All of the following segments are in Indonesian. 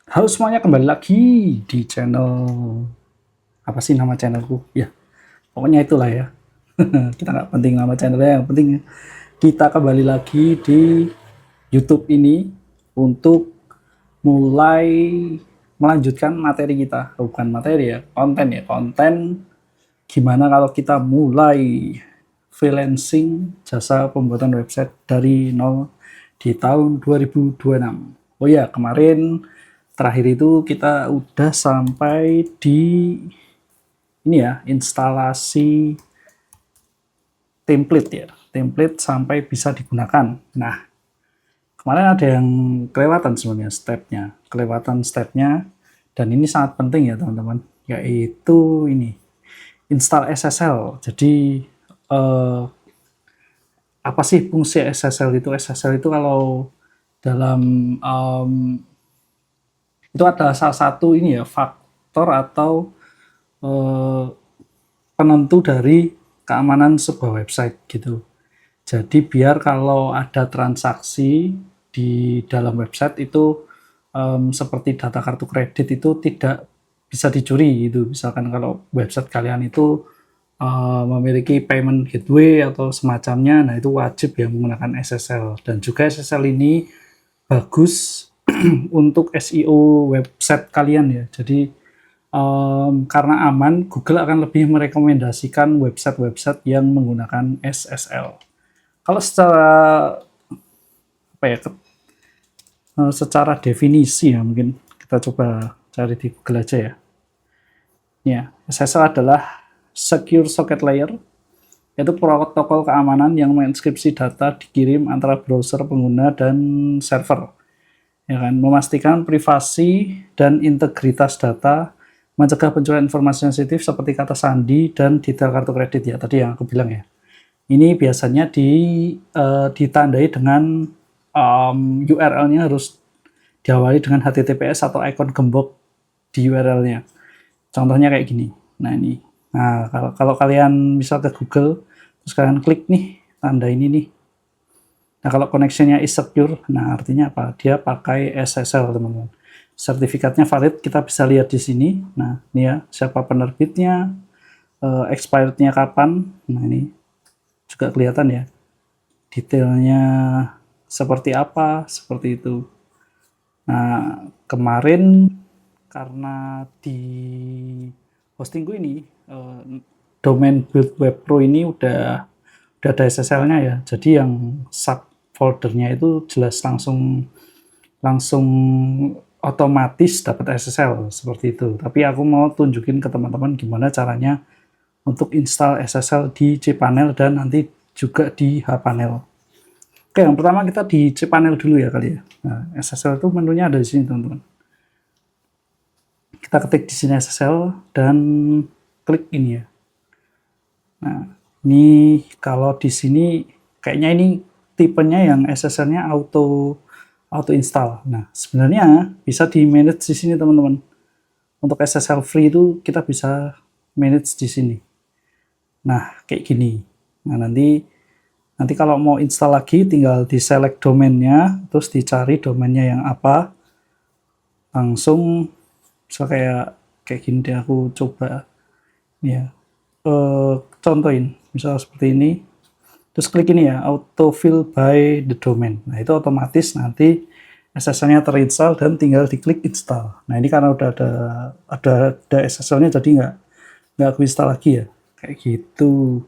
Halo semuanya, kembali lagi di channel, apa sih nama channelku? Ya, pokoknya itulah ya. Kita nggak penting nama channelnya, yang penting kita kembali lagi di YouTube ini untuk mulai melanjutkan materi kita. Bukan materi ya, konten ya. Konten gimana kalau kita mulai freelancing jasa pembuatan website dari nol di tahun 2026. Oh ya, kemarin terakhir itu kita udah sampai di ini ya, instalasi template ya, template sampai bisa digunakan. Nah, kemarin ada yang kelewatan sebenarnya stepnya, dan ini sangat penting ya teman-teman, yaitu ini, install SSL. Jadi eh, apa sih fungsi SSL itu? SSL itu kalau dalam itu adalah salah satu ini ya, faktor atau eh, penentu dari keamanan sebuah website gitu. Jadi biar kalau ada transaksi di dalam website itu seperti data kartu kredit itu tidak bisa dicuri gitu. Misalkan kalau website kalian itu memiliki payment gateway atau semacamnya, nah itu wajib ya menggunakan SSL. Dan juga SSL ini bagus untuk SEO website kalian ya. Jadi karena aman, Google akan lebih merekomendasikan website-website yang menggunakan SSL. Kalau secara apa ya, secara definisi ya, mungkin kita coba cari di Google aja ya. Ya, SSL adalah Secure Socket Layer, yaitu protokol keamanan yang menginskripsi data dikirim antara browser pengguna dan server. Ya kan, memastikan privasi dan integritas data, mencegah pencurian informasi sensitif seperti kata sandi dan detail kartu kredit ya, tadi yang aku bilang ya. Ini biasanya ditandai dengan URL-nya harus diawali dengan HTTPS atau ikon gembok di URL-nya. Contohnya kayak gini. Nah ini. Nah kalau kalian misal ke Google, terus kalian klik nih tanda ini nih. Nah kalau connection-nya is secure, nah artinya apa? Dia pakai SSL teman-teman. Sertifikatnya valid, kita bisa lihat di sini. Nah ini ya, siapa penerbitnya, expirednya kapan. Nah ini juga kelihatan ya, detailnya seperti apa, seperti itu. Nah, kemarin karena di hostingku ini, domain build web pro ini udah ada SSL-nya ya. Jadi yang subfoldernya itu jelas langsung langsung otomatis dapat SSL seperti itu. Tapi aku mau tunjukin ke teman-teman gimana caranya untuk install SSL di cPanel dan nanti juga di hPanel. Oke, yang pertama kita di cPanel dulu ya kali ya. Nah, SSL itu menunya ada di sini teman-teman. Kita ketik di sini SSL dan klik ini ya. Nah, ini kalau di sini kayaknya ini tipenya yang SSL-nya auto install. Nah, sebenarnya bisa di manage di sini teman-teman. Untuk SSL free itu kita bisa manage di sini. Nah, kayak gini. Nah, nanti kalau mau install lagi tinggal di select domainnya, terus dicari domainnya yang apa, langsung so kayak gini deh, aku coba ya, contohin misal seperti ini, terus klik ini ya, autofill by the domain. Nah itu otomatis nanti SSL-nya terinstall dan tinggal diklik install. Nah ini karena udah ada SSL-nya, jadi nggak aku install lagi ya, kayak gitu.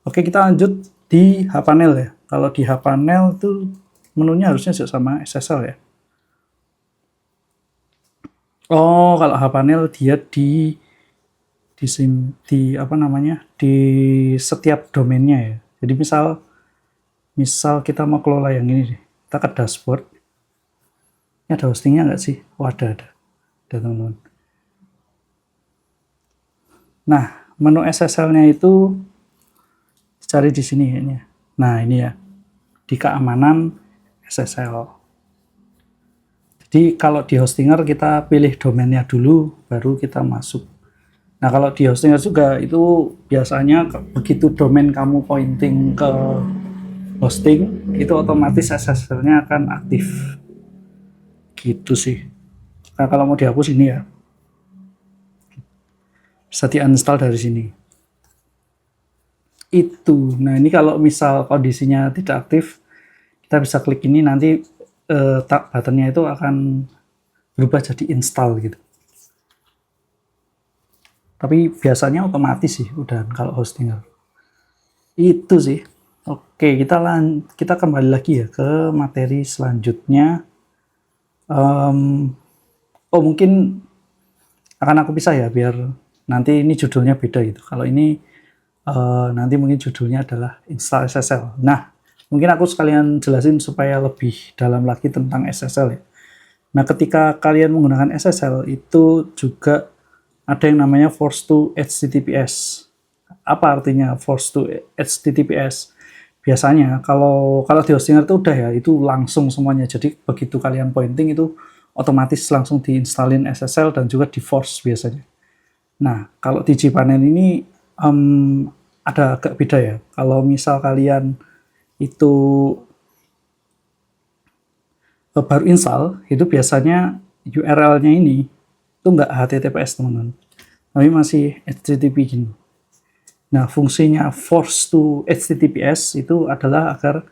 Oke, kita lanjut di hPanel ya. Kalau di hPanel itu menunya harusnya sama SSL ya. Oh, kalau hPanel dia di apa namanya, di setiap domainnya ya. Jadi misal kita mau kelola yang ini deh, kita ke dashboard. Ini ada hostingnya nggak sih? Oh ada teman-teman. Nah, menu SSL-nya itu cari di sini kayaknya. Nah ini ya, di keamanan SSL. Jadi kalau di hostinger kita pilih domainnya dulu, baru kita masuk. Nah kalau di hostinger juga itu biasanya begitu domain kamu pointing ke hosting, itu otomatis SSL-nya akan aktif. Gitu sih. Nah, kalau mau dihapus ini ya, bisa di-uninstall dari sini. Itu. Nah, ini kalau misal kondisinya tidak aktif, kita bisa klik ini, nanti buttonnya itu akan berubah jadi install gitu. Tapi biasanya otomatis sih udah kalau hosting. Itu sih. Oke, kita kembali lagi ya ke materi selanjutnya. Mungkin akan aku pisah ya biar nanti ini judulnya beda gitu. Kalau ini nanti mungkin judulnya adalah install SSL. Nah, mungkin aku sekalian jelasin supaya lebih dalam lagi tentang SSL ya. Nah, ketika kalian menggunakan SSL itu juga ada yang namanya force to HTTPS. Apa artinya force to HTTPS? Biasanya kalau di Hostinger itu udah ya, itu langsung semuanya. Jadi begitu kalian pointing itu otomatis langsung diinstalin SSL dan juga di force biasanya. Nah, kalau di Gpanen ini ada agak beda ya. Kalau misal kalian itu baru install, itu biasanya URL-nya ini itu nggak HTTPS teman-teman, tapi masih HTTP gini. Nah, fungsinya force to HTTPS itu adalah agar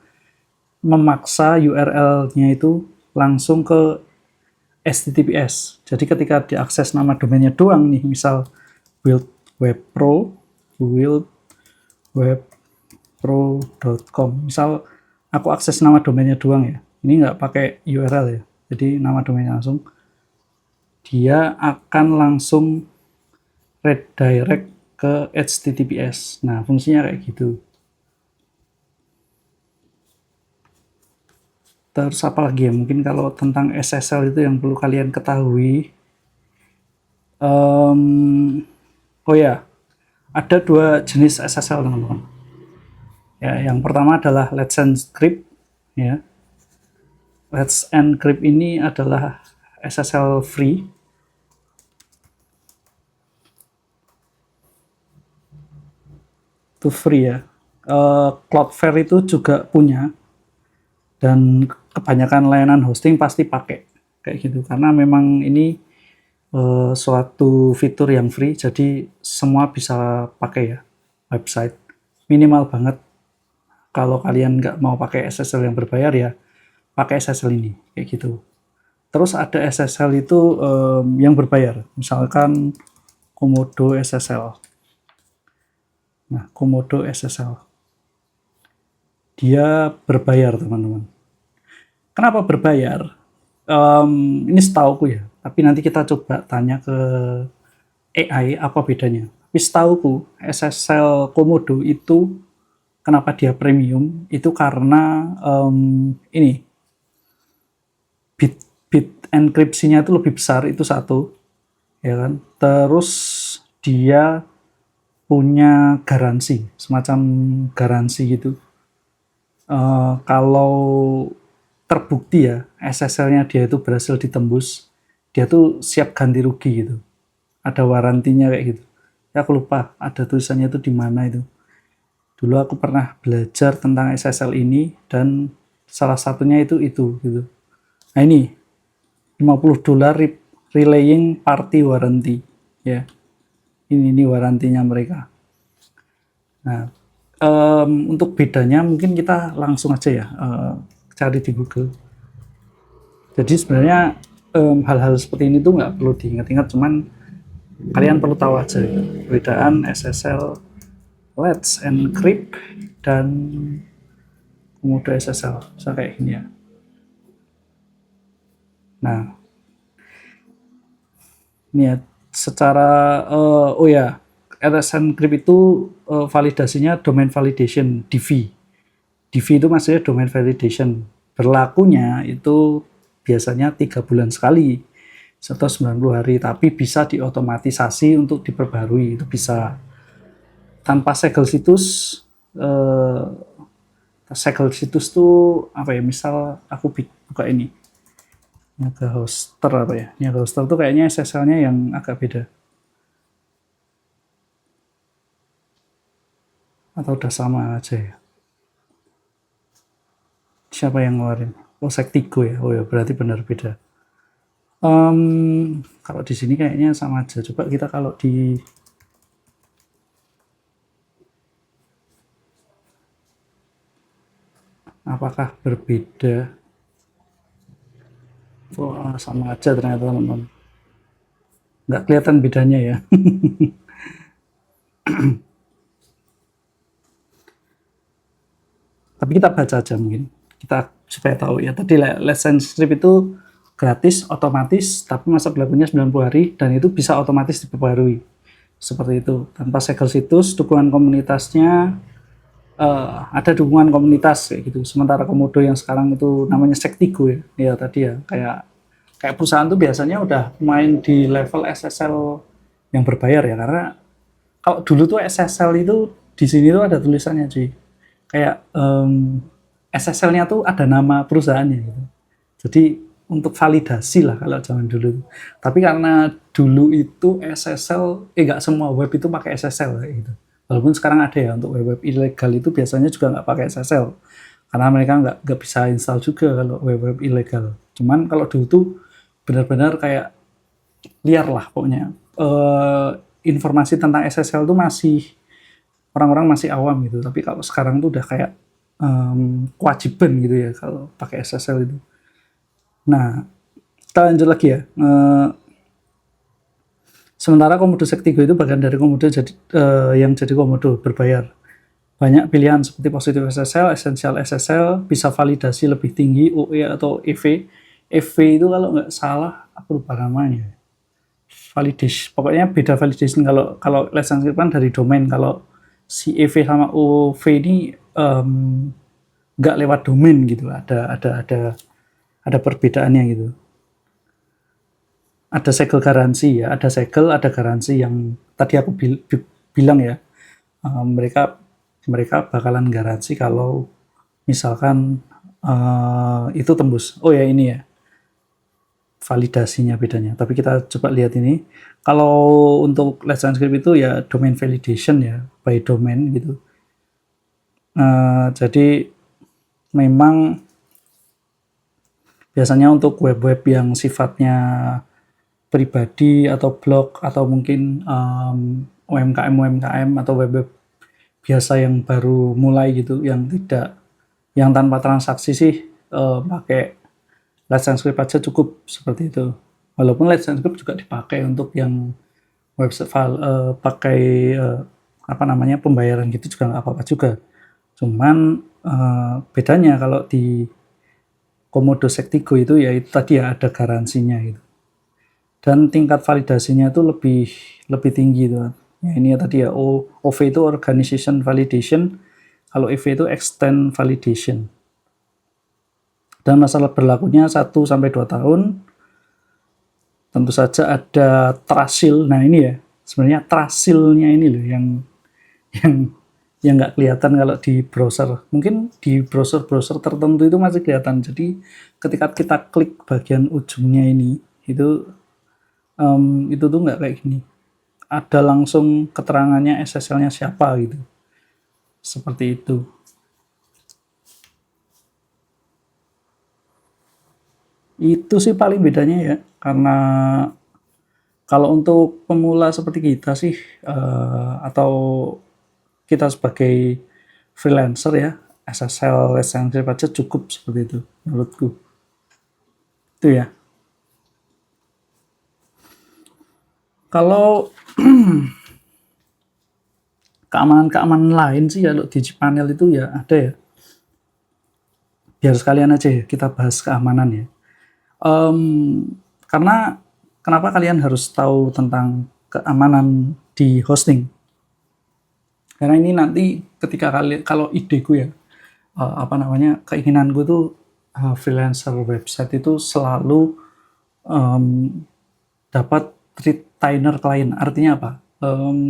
memaksa URL-nya itu langsung ke HTTPS. Jadi ketika diakses nama domainnya doang nih, misal wildwebpro.com. Misal aku akses nama domainnya doang ya. Ini nggak pakai URL ya. Jadi nama domainnya langsung. Dia akan langsung redirect ke HTTPS. Nah, fungsinya kayak gitu. Terus apa lagi ya? Mungkin kalau tentang SSL itu yang perlu kalian ketahui. Oh ya, ada dua jenis SSL teman-teman. Ya, yang pertama adalah Let's Encrypt. Ya, Let's Encrypt ini adalah SSL free. Itu free ya. Cloudflare itu juga punya, dan kebanyakan layanan hosting pasti pakai kayak gitu karena memang ini suatu fitur yang free, jadi semua bisa pakai ya website. Minimal banget kalau kalian nggak mau pakai SSL yang berbayar ya pakai SSL ini kayak gitu. Terus ada SSL itu yang berbayar, misalkan Komodo SSL. Nah, Komodo SSL dia berbayar teman-teman. Kenapa berbayar? Ini setauku ya, tapi nanti kita coba tanya ke AI apa bedanya. Tapi setauku SSL Komodo itu kenapa dia premium itu karena ini bit bit enkripsinya itu lebih besar, itu satu ya kan. Terus dia punya garansi, semacam garansi gitu. Kalau terbukti ya SSL-nya dia itu berhasil ditembus, dia tuh siap ganti rugi gitu. Ada warantinya kayak gitu. Ya aku lupa ada tulisannya itu di mana itu. Dulu aku pernah belajar tentang SSL ini dan salah satunya itu gitu. Nah ini $50 relaying party warranty ya. Ini warantinya mereka. Nah, untuk bedanya mungkin kita langsung aja ya cari di Google. Jadi sebenarnya hal-hal seperti ini tuh nggak perlu diingat-ingat, cuman kalian perlu tahu aja perbedaan SSL Let's Encrypt dan Komodo SSL. Bisa kayak gini ya. Nah, ini ya secara oh ya, Let's Encrypt itu validasinya domain validation DV. DV itu maksudnya domain validation. Berlakunya itu biasanya 3 bulan sekali atau 90 hari, tapi bisa diotomatisasi untuk diperbarui. Itu bisa tanpa segel situs. Segel situs tuh apa ya, misal aku buka ini Niaga Hoster apa ya, Niaga Hoster tuh kayaknya SSL-nya yang agak beda, atau udah sama aja ya. Siapa yang ngeluarin? Oh, Sektigo ya. Oh ya, berarti benar beda. Kalau di sini kayaknya sama aja. Coba kita kalau di apakah berbeda? Wah, sama aja ternyata teman-teman. Nggak kelihatan bedanya ya. Tapi kita baca aja mungkin. Kita supaya tahu ya. Tadi lesson script itu gratis, otomatis, tapi masa berlakunya 90 hari dan itu bisa otomatis diperbarui. Seperti itu. Tanpa segel situs, dukungan komunitasnya ada dukungan komunitas kayak gitu. Sementara Komodo yang sekarang itu namanya Sektigo ya. Ya tadi ya, kayak perusahaan tuh biasanya udah main di level SSL yang berbayar ya, karena kalau dulu tuh SSL itu di sini tuh ada tulisannya cuy. Kayak SSL-nya tuh ada nama perusahaannya gitu. Jadi untuk validasi lah kalau zaman dulu. Tapi karena dulu itu SSL, nggak semua web itu pakai SSL kayak gitu. Walaupun sekarang ada ya untuk web-web ilegal itu biasanya juga nggak pakai SSL. Karena mereka nggak bisa install juga kalau web-web ilegal. Cuman kalau dulu tuh benar-benar kayak liar lah pokoknya. Informasi tentang SSL tuh masih orang-orang masih awam gitu. Tapi kalau sekarang tuh udah kayak kewajiban gitu ya kalau pakai SSL itu. Nah, kita lanjut lagi ya. Sementara Komodo Sektigo itu bagian dari Komodo yang jadi Komodo berbayar. Banyak pilihan seperti positif SSL, essential SSL, bisa validasi lebih tinggi, OE atau EV. EV itu kalau nggak salah, aku lupa namanya. Validation, pokoknya beda validation. Kalau license kan dari domain. Kalau si EV sama OV ini nggak lewat domain gitu. Ada perbedaannya gitu. Ada segel garansi ya, ada segel, ada garansi yang tadi aku bilang ya, mereka bakalan garansi kalau misalkan itu tembus. Oh ya ini ya, validasinya bedanya. Tapi kita coba lihat ini. Kalau untuk Let's Transcript itu ya domain validation ya, by domain gitu. Jadi memang biasanya untuk web-web yang sifatnya pribadi atau blog atau mungkin UMKM atau web-web biasa yang baru mulai gitu, yang tanpa transaksi sih pakai Let's Transcript aja cukup seperti itu. Walaupun Let's Transcript juga dipakai untuk yang website pakai pembayaran gitu juga nggak apa-apa juga. Cuman bedanya kalau di Komodo Sektigo itu ya itu tadi ya ada garansinya gitu. Dan tingkat validasinya itu lebih tinggi tuh. Ya ini ya tadi ya OV itu organization validation, kalau EV itu extend validation. Dan masa berlakunya 1 sampai 2 tahun. Tentu saja ada trasil. Nah, ini ya. Sebenarnya trasilnya ini loh yang nggak kelihatan kalau di browser. Mungkin di browser-browser tertentu itu masih kelihatan. Jadi ketika kita klik bagian ujungnya ini, itu tuh nggak kayak gini. Ada langsung keterangannya SSL-nya siapa gitu. Seperti itu. Itu sih paling bedanya ya. Karena kalau untuk pemula seperti kita sih, atau kita sebagai freelancer ya, SSL Essential aja cukup seperti itu menurutku. Itu ya. Kalau keamanan-keamanan lain sih kalau di Cpanel itu ya ada ya. Biar sekalian aja ya kita bahas keamanan ya. Karena kenapa kalian harus tahu tentang keamanan di hosting? Karena ini nanti ketika kalau ideku ya, keinginanku tuh freelancer website itu selalu dapat retainer klien. Artinya apa?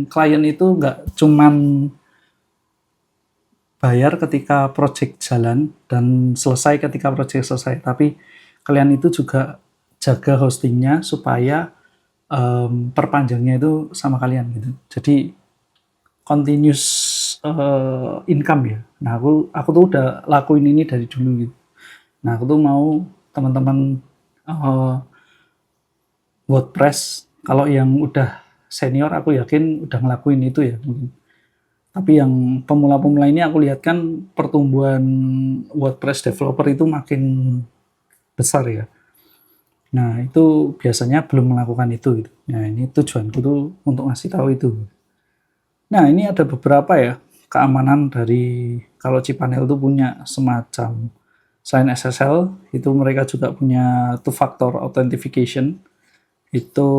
Klien itu nggak cuman bayar ketika project jalan dan selesai ketika project selesai, tapi kalian itu juga jaga hostingnya supaya perpanjangnya itu sama kalian gitu. Jadi continuous income ya. Nah aku tuh udah lakuin ini dari dulu gitu. Nah aku tuh mau teman-teman WordPress. Kalau yang udah senior aku yakin udah ngelakuin itu ya mungkin. Tapi yang pemula-pemula ini aku lihat kan pertumbuhan WordPress developer itu makin besar ya. Nah, itu biasanya belum melakukan itu gitu. Nah, ini tujuanku tuh untuk ngasih tahu itu. Nah, ini ada beberapa ya keamanan dari kalau cPanel itu punya semacam selain SSL, itu mereka juga punya two factor authentication. Itu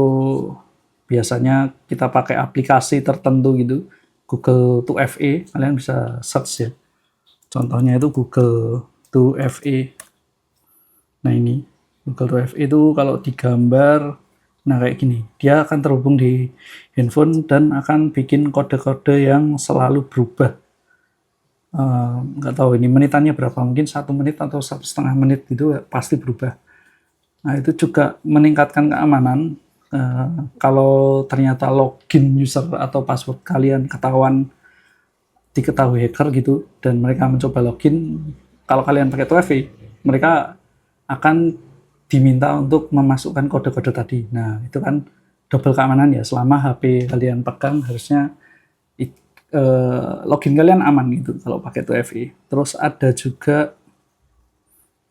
biasanya kita pakai aplikasi tertentu gitu. Google 2FA, kalian bisa search ya. Contohnya itu Google 2FA. Nah, ini Google 2FA itu kalau digambar, nah kayak gini, dia akan terhubung di handphone dan akan bikin kode-kode yang selalu berubah. Nggak tahu ini menitannya berapa, mungkin 1 menit atau 1,5 menit gitu pasti berubah. Nah, itu juga meningkatkan keamanan. Kalau ternyata login user atau password kalian diketahui hacker gitu, dan mereka mencoba login, kalau kalian pakai 2FA, mereka akan diminta untuk memasukkan kode-kode tadi. Nah, itu kan double keamanan ya. Selama HP kalian pegang, harusnya login kalian aman gitu kalau pakai 2FA. Terus ada juga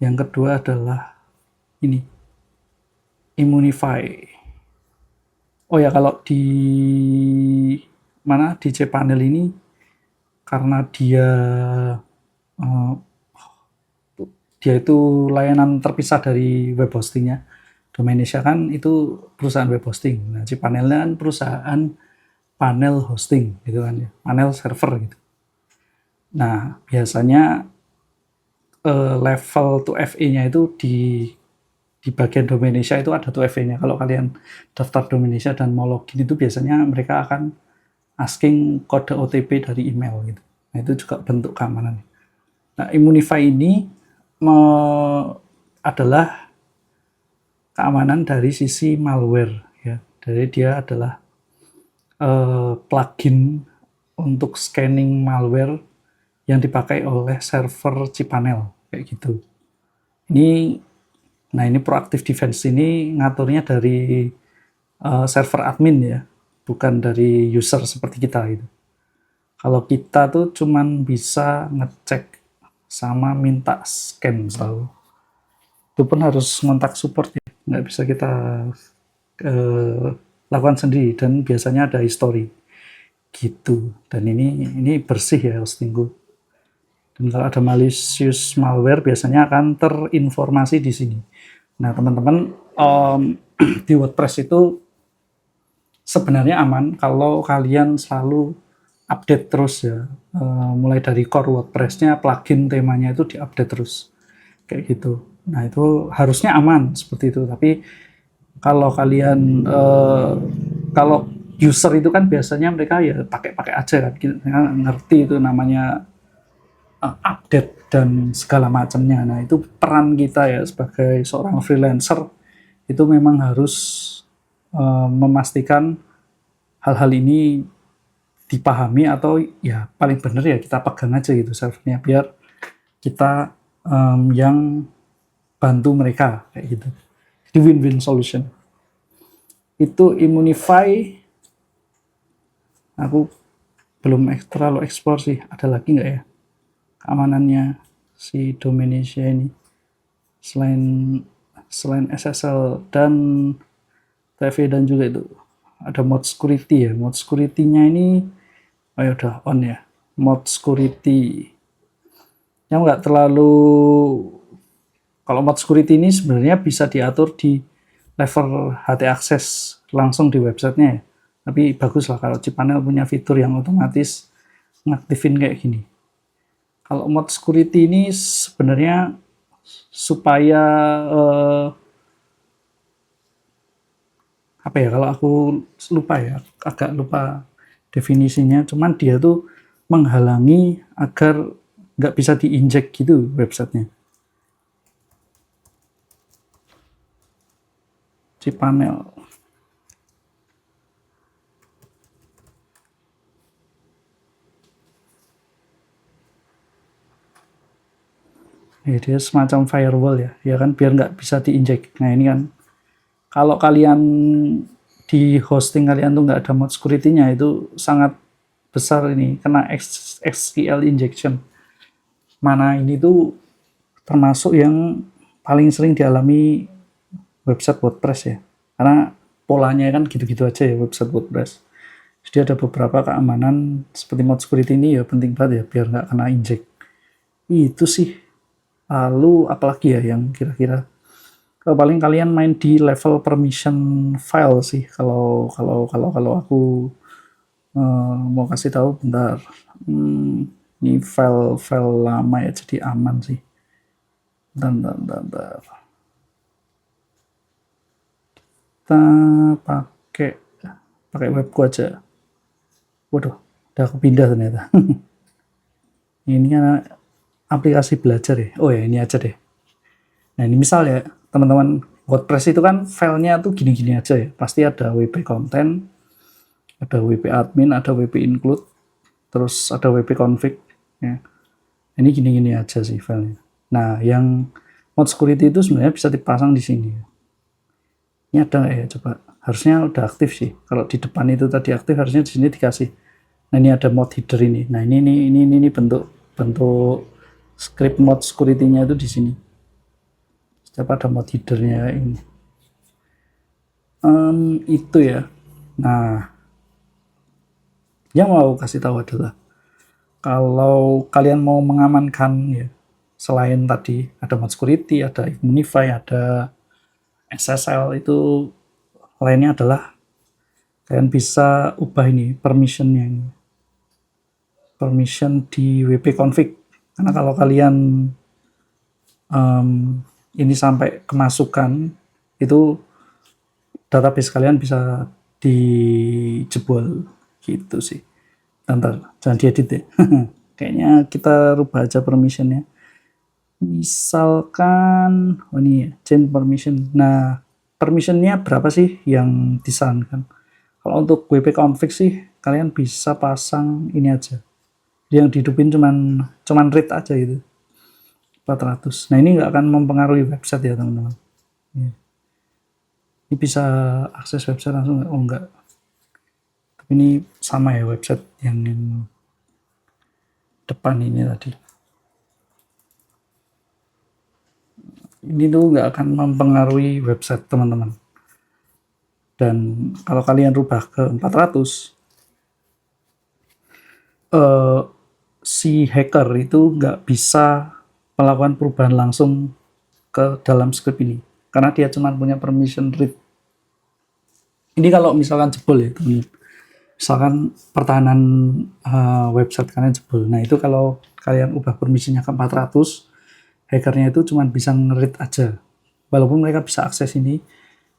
yang kedua adalah ini, Immunify. Oh ya, kalau di cPanel ini, karena eh, dia itu layanan terpisah dari web hostingnya. Domainisia kan itu perusahaan web hosting. Nah, cPanelnya kan perusahaan panel hosting gitu kan ya, panel server gitu. Nah, biasanya level 2FA-nya itu di bagian Domainisia itu ada 2FA-nya. Kalau kalian daftar Domainisia dan mau login itu biasanya mereka akan asking kode OTP dari email gitu. Nah, itu juga bentuk keamanan. Nah, Immunify ini adalah keamanan dari sisi malware ya. Jadi dia adalah plugin untuk scanning malware yang dipakai oleh server cPanel kayak gitu. Ini proactive defense ini ngaturnya dari server admin ya, bukan dari user seperti kita gitu. Kalau kita tuh cuman bisa ngecek sama minta scan selalu. Itu pun harus ngontak support ya, nggak bisa kita lakukan sendiri, dan biasanya ada history gitu. Dan ini bersih ya hostingku. Dan kalau ada malicious malware biasanya akan terinformasi di sini. Nah, teman-teman, di WordPress itu sebenarnya aman kalau kalian selalu update terus ya. Mulai dari core WordPress-nya, plugin temanya itu diupdate terus kayak gitu. Nah, itu harusnya aman seperti itu. Tapi kalau kalian kalau user itu kan biasanya mereka ya pakai aja kan, kita ngerti itu namanya update dan segala macamnya. Nah, itu peran kita ya sebagai seorang freelancer itu memang harus memastikan hal-hal ini dipahami, atau ya paling benar ya kita pegang aja gitu servernya, biar kita yang bantu mereka kayak gitu. Di win-win solution. Itu Immunify. Aku belum terlalu eksplor sih. Ada lagi nggak ya keamanannya si Domainisia ini selain SSL dan TV, dan juga itu ada mode security ya. Mode security-nya ini udah on ya. Mode security yang nggak terlalu, kalau mode security ini sebenarnya bisa diatur di level HT access langsung di websitenya ya. Tapi bagus lah kalau cPanel punya fitur yang otomatis ngaktifin kayak gini. Kalau mode security ini sebenarnya supaya apa ya, kalau aku lupa ya, agak lupa definisinya, cuman dia tuh menghalangi agar nggak bisa diinjek gitu websitenya. cPanel. Ya, dia semacam firewall ya, ya kan, biar nggak bisa diinjek. Nah, ini kan Kalau kalian di hosting kalian tuh nggak ada mod security-nya, itu sangat besar ini kena SQL injection. Mana ini tuh termasuk yang paling sering dialami website WordPress ya. Karena polanya kan gitu-gitu aja ya website WordPress. Jadi ada beberapa keamanan seperti mod security ini ya penting banget ya biar nggak kena inject. Itu sih. Lalu apalagi ya yang kira-kira paling kalian main di level permission file sih kalau aku mau kasih tahu bentar. Ini file lama ya jadi aman sih. Bentar. Kita pakai webku aja. Waduh, udah aku pindah ternyata. Ini kan aplikasi belajar ya. Oh ya, ini aja deh. Nah, ini misal ya, teman-teman, WordPress itu kan filenya tuh gini-gini aja ya. Pasti ada WP content, ada WP admin, ada WP include, terus ada WP config. Ya. Ini gini-gini aja sih filenya. Nah, yang mod security itu sebenarnya bisa dipasang di sini. Ini ada ya, coba. Harusnya udah aktif sih. Kalau di depan itu tadi aktif, harusnya di sini dikasih. Nah, ini ada mod header ini. Nah, ini bentuk script mod security-nya itu di sini. Coba ada mod header-nya ini. Itu ya. Nah, yang mau kasih tahu adalah kalau kalian mau mengamankan ya, selain tadi ada mod security, ada Immunify, ada SSL, itu lainnya adalah kalian bisa ubah ini permissionnya ini. Permission di WP config. Karena kalau kalian ini sampai kemasukan, itu database kalian bisa dijebol gitu sih. Bentar, jangan diedit ya. Kayaknya kita rubah aja permissionnya. Misalkan, oh ini ya, change permission. Nah, permissionnya berapa sih yang disarankan? Kalau untuk WP config sih, kalian bisa pasang ini aja. Yang dihidupin cuman read aja gitu. 400. Nah, ini nggak akan mempengaruhi website ya, teman-teman. Ini bisa akses website langsung, oh enggak. Tapi ini sama ya website yang depan ini tadi. Ini tuh nggak akan mempengaruhi website teman-teman. Dan kalau kalian rubah ke 400, si hacker itu nggak bisa melakukan perubahan langsung ke dalam script ini. Karena dia cuma punya permission read. Ini kalau misalkan jebol ya, teman. Misalkan pertahanan website kalian jebol. Nah, itu kalau kalian ubah permissionnya ke 400, hackernya itu cuma bisa nge-read aja. Walaupun mereka bisa akses ini,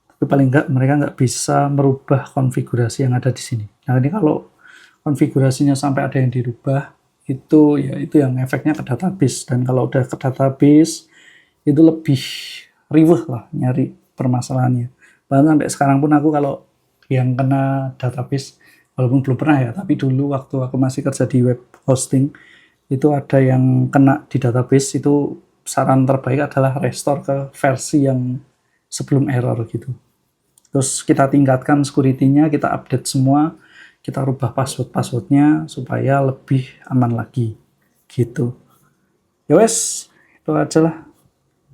tapi paling enggak mereka nggak bisa merubah konfigurasi yang ada di sini. Nah, ini kalau konfigurasinya sampai ada yang dirubah, itu yang efeknya ke database. Dan kalau udah ke database, itu lebih riweh lah nyari permasalahannya. Bahkan sampai sekarang pun aku kalau yang kena database, walaupun belum pernah ya, tapi dulu waktu aku masih kerja di web hosting, itu ada yang kena di database, itu saran terbaik adalah restore ke versi yang sebelum error gitu. Terus kita tingkatkan security-nya, kita update semua, kita rubah password-passwordnya supaya lebih aman lagi gitu. Ya wes, itu aja lah.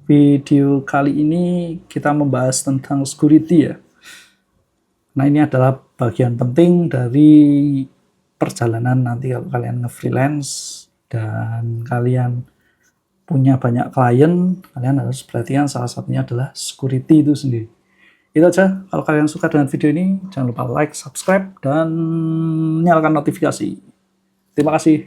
Video kali ini kita membahas tentang security ya. Nah, ini adalah bagian penting dari perjalanan nanti kalau kalian nge-freelance dan kalian punya banyak klien, kalian harus perhatikan salah satunya adalah security itu sendiri. Itu aja. Kalau kalian suka dengan video ini, jangan lupa like, subscribe, dan nyalakan notifikasi. Terima kasih.